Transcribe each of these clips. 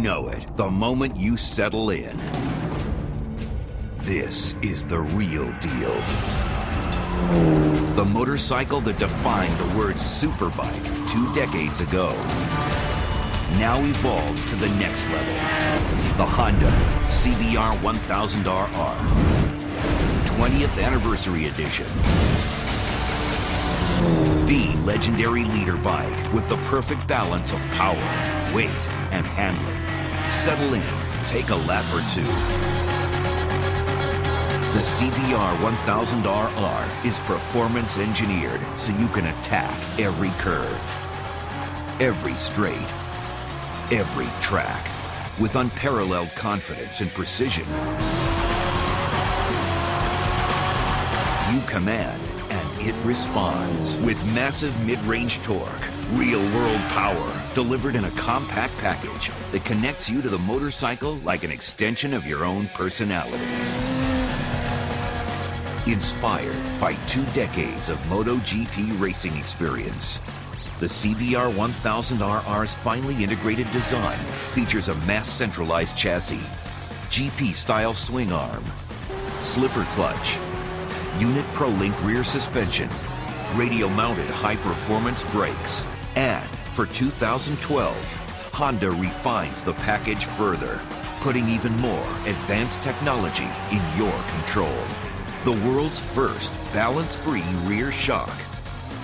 know it the moment you settle in. This is the real deal. The motorcycle that defined the word superbike 2 decades ago. Now evolved to the next level. The Honda CBR 1000RR 20th Anniversary Edition. The legendary leader bike with the perfect balance of power, weight, and handling. Settle in, take a lap or two. The CBR 1000RR is performance engineered so you can attack every curve, every straight, every track with unparalleled confidence and precision. You command and it responds with massive mid-range torque, real-world power delivered in a compact package that connects you to the motorcycle like an extension of your own personality. Inspired by 2 decades of MotoGP racing experience, the CBR 1000RR's finely integrated design features a mass centralized chassis, GP-style swing arm, slipper clutch, Unit ProLink rear suspension, radio-mounted high-performance brakes, and for 2012, Honda refines the package further, putting even more advanced technology in your control. The world's first balance-free rear shock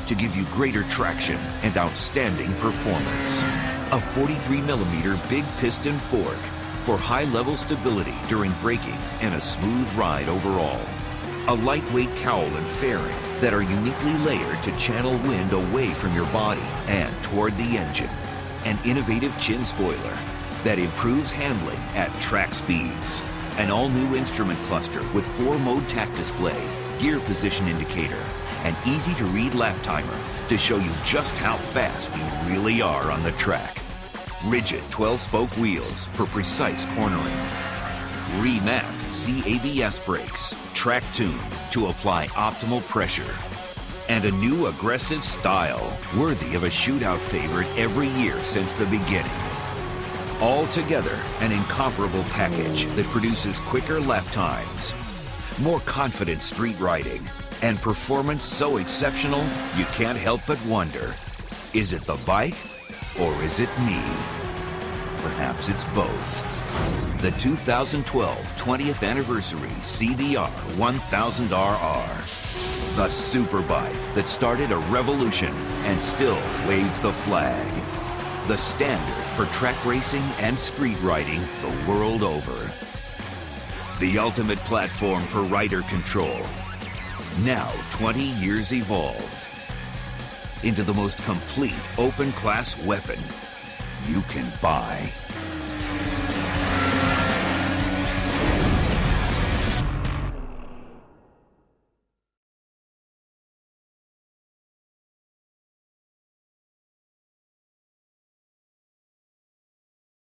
to give you greater traction and outstanding performance. A 43mm big piston fork for high-level stability during braking and a smooth ride overall. A lightweight cowl and fairing that are uniquely layered to channel wind away from your body and toward the engine. An innovative chin spoiler that improves handling at track speeds. An all-new instrument cluster with 4-mode tack display, gear position indicator, an easy-to-read lap timer to show you just how fast you really are on the track. Rigid 12-spoke wheels for precise cornering. Remapped CABS brakes, track tuned to apply optimal pressure. And a new aggressive style, worthy of a shootout favorite every year since the beginning. All together, an incomparable package that produces quicker lap times, more confident street riding, and performance so exceptional you can't help but wonder, is it the bike or is it me? Perhaps it's both. The 2012 20th Anniversary CBR 1000RR. The superbike that started a revolution and still waves the flag. The standard for track racing and street riding the world over. The ultimate platform for rider control. Now 20 years evolved into the most complete open-class weapon you can buy.